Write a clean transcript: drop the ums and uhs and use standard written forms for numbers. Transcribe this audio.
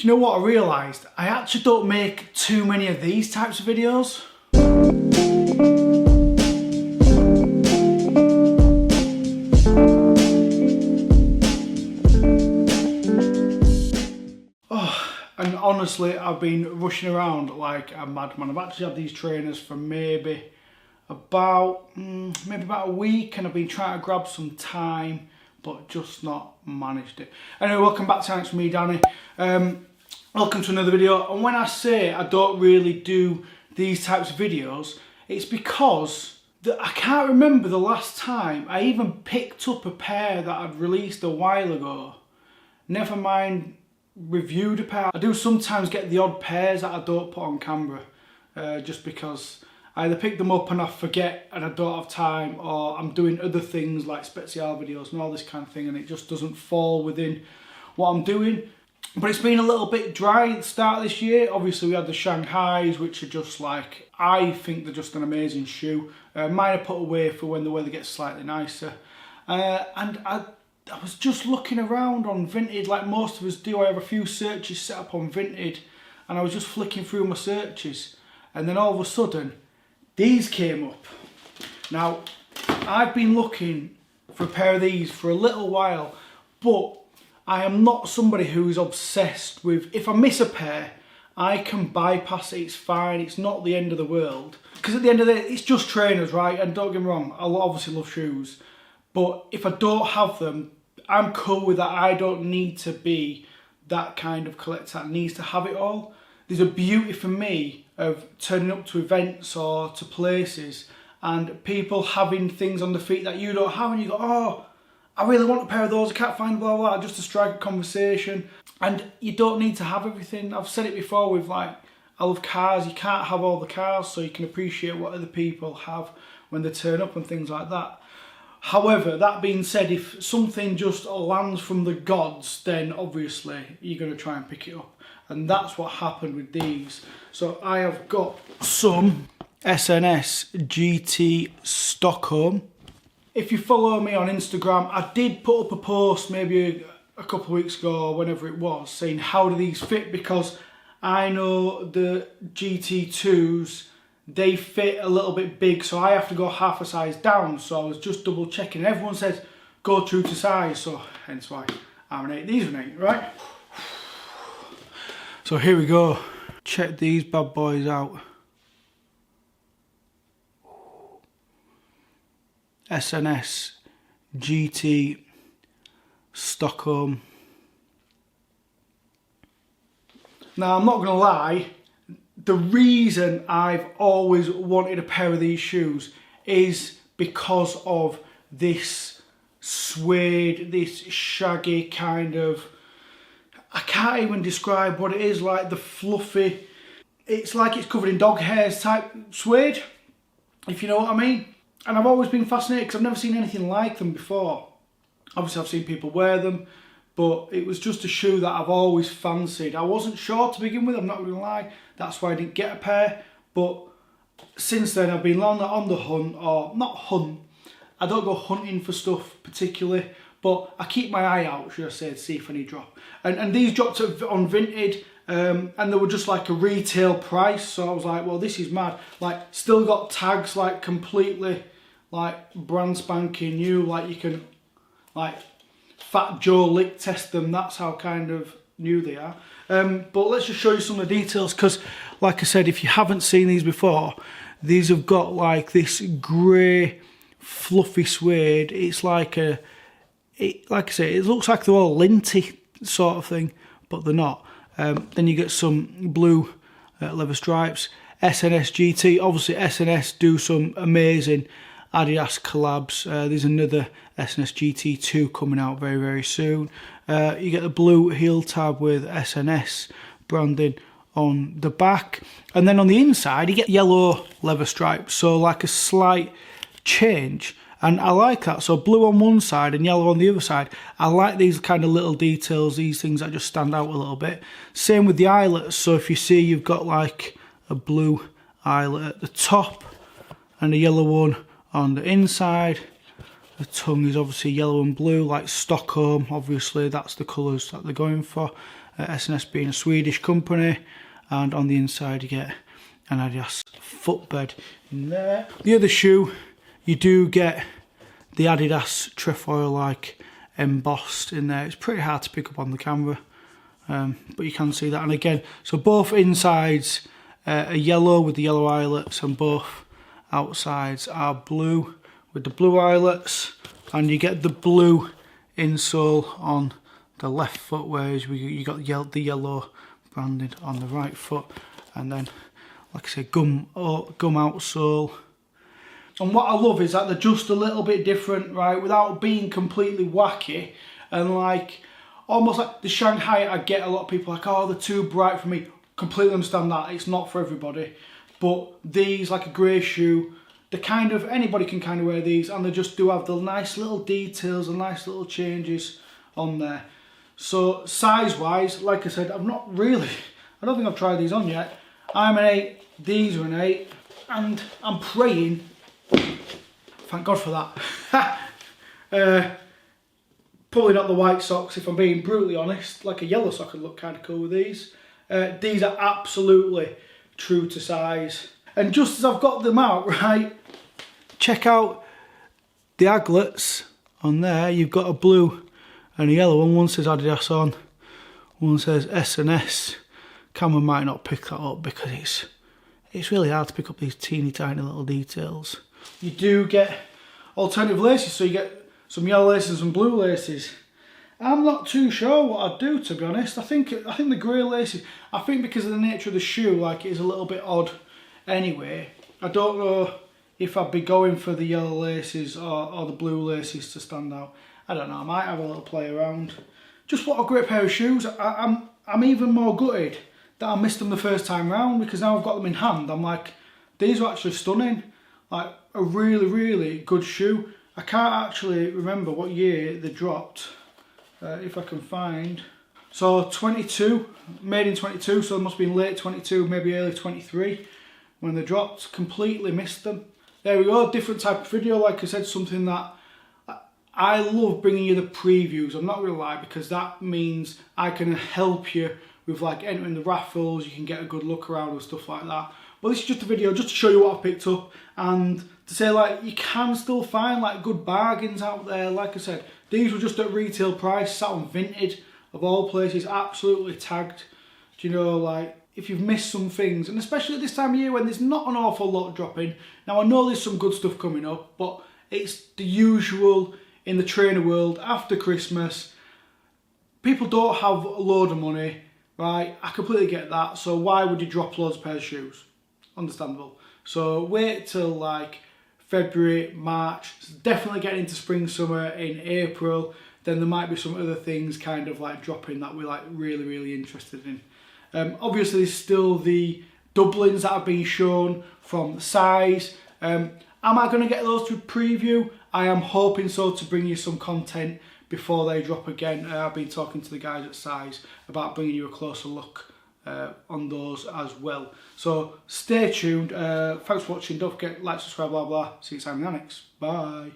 Do you know what I realised? I actually don't make too many of these types of videos. And honestly, I've been rushing around like a madman. I've actually had these trainers for maybe about a week, and I've been trying to grab some time, but just not managed it. Anyway, welcome back to It's me, Danny. Welcome to another video. And when I say I don't really do these types of videos, it's because I can't remember the last time I even picked up a pair that I'd released a while ago. Never mind reviewed a pair. I do sometimes get the odd pairs that I don't put on camera, just because I either pick them up and I forget and I don't have time, or I'm doing other things like special videos and all this kind of thing, and it just doesn't fall within what I'm doing. But it's been a little bit dry at the start of this year. Obviously we had the Shanghais, which are just like, I think they're just an amazing shoe. Mine are put away for when the weather gets slightly nicer. And I was just looking around on Vinted like most of us do. I have a few searches set up on Vinted, and I was just flicking through my searches, and then all of a sudden these came up. Now, I've been looking for a pair of these for a little while, but I am not somebody who's obsessed with, if I miss a pair, I can bypass it, it's fine, it's not the end of the world. Because at the end of the day, it's just trainers, right? And don't get me wrong, I obviously love shoes, but if I don't have them, I'm cool with that. I don't need to be that kind of collector that needs to have it all. There's a beauty for me of turning up to events or to places and people having things on the feet that you don't have, and you go, oh, I really want a pair of those, I can't find blah blah, just to strike a conversation. And you don't need to have everything. I've said it before with like, I love cars, you can't have all the cars, so you can appreciate what other people have when they turn up and things like that. However, that being said, if something just lands from the gods, then obviously you're going to try and pick it up. And that's what happened with these. So I have got some SNS GT Stockholm. If you follow me on Instagram, I did put up a post maybe a couple of weeks ago or whenever it was, saying how do these fit, because I know the GT2s, they fit a little bit big, so I have to go half a size down. So I was just double checking. Everyone says go true to size, so hence why I'm an 8. These are an 8, right? So here we go. Check these bad boys out. SNS GT Stockholm. Now I'm not going to lie, the reason I've always wanted a pair of these shoes is because of this suede, this shaggy kind of, I can't even describe what it is, like the fluffy, it's like it's covered in dog hairs type suede, if you know what I mean. And I've always been fascinated because I've never seen anything like them before. Obviously I've seen people wear them, but it was just a shoe that I've always fancied. I wasn't sure to begin with, I'm not going to lie. That's why I didn't get a pair. But since then I've been on the hunt, or not hunt. I don't go hunting for stuff particularly, but I keep my eye out, should I say, to see if any drop. And these dropped on Vinted, and they were just like a retail price. So I was like, well, this is mad. Like, still got tags, like completely like brand spanking new. Like you can, like, Fat Joe lick test them, that's how kind of new they are. But let's just show you some of the details, because like I said, if you haven't seen these before, these have got like this grey fluffy suede. It's like like I say, it looks like they're all linty sort of thing, but they're not. Then you get some blue leather stripes. SNS GT, obviously SNS do some amazing adidas collabs. There's another SNS GT2 coming out very, very soon. You get the blue heel tab with SNS branding on the back, and then on the inside you get yellow leather stripes, so like a slight change, and I like that. So blue on one side and yellow on the other side. I like these kind of little details, these things that just stand out a little bit. Same with the eyelets, so if you see, you've got like a blue eyelet at the top and a yellow one on the inside. The tongue is obviously yellow and blue, like Stockholm, obviously that's the colours that they're going for. SNS being a Swedish company, and on the inside you get an Adidas footbed in there. The other shoe, you do get the Adidas trefoil like embossed in there. It's pretty hard to pick up on the camera, but you can see that. And again, so both insides are yellow with the yellow eyelets, and both outsides are blue with the blue eyelets, and you get the blue insole on the left foot, whereas you got the yellow branded on the right foot, and then, like I said, gum outsole. And what I love is that they're just a little bit different, right, without being completely wacky. And like, almost like the Shanghai, I get a lot of people like, oh, they're too bright for me. Completely understand that, it's not for everybody. But these, like a grey shoe, they kind of, anybody can kind of wear these, and they just do have the nice little details and nice little changes on there. So size wise, like I said, I don't think I've tried these on yet. I'm an 8, these are an 8, and I'm praying, thank God for that. Probably not the white socks, if I'm being brutally honest. Like a yellow sock would look kind of cool with these. These are absolutely true to size. And just as I've got them out, right, check out the aglets on there. You've got a blue and a yellow one. One says Adidas on, one says SNS. Camera might not pick that up because it's really hard to pick up these teeny tiny little details. You do get alternative laces, so you get some yellow laces and some blue laces. I'm not too sure what I'd do, to be honest. I think the grey laces, I think because of the nature of the shoe, like, it is a little bit odd anyway. I don't know if I'd be going for the yellow laces or the blue laces to stand out. I don't know, I might have a little play around. Just what a great pair of shoes. I'm even more gutted that I missed them the first time round, because now I've got them in hand, I'm like, these are actually stunning. Like, a really, really good shoe. I can't actually remember what year they dropped, if I can find. So 22, made in 22, so it must have been late 22, maybe early 23 when they dropped. Completely missed them. There we go, different type of video. Like I said, something that I love bringing you the previews, I'm not gonna lie, because that means I can help you with like entering the raffles, you can get a good look around and stuff like that. But this is just a video just to show you what I picked up, and to say, like, you can still find like good bargains out there. Like I said, these were just at retail price, sat on Vinted of all places, absolutely tagged. Do you know, like, if you've missed some things, and especially at this time of year when there's not an awful lot dropping. Now I know there's some good stuff coming up, but it's the usual in the trainer world after Christmas. People don't have a load of money, right? I completely get that. So why would you drop loads of pairs of shoes? Understandable. So wait till like February, March, definitely getting into spring, summer in April. Then there might be some other things kind of like dropping that we're like really, really interested in. Obviously there's still the Dublins that have been shown from size. Am I going to get those to preview? I am hoping so, to bring you some content before they drop again. I've been talking to the guys at Size about bringing you a closer look on those as well. So stay tuned. Thanks for watching. Don't forget, like, subscribe, blah, blah. See you time in the next. Bye.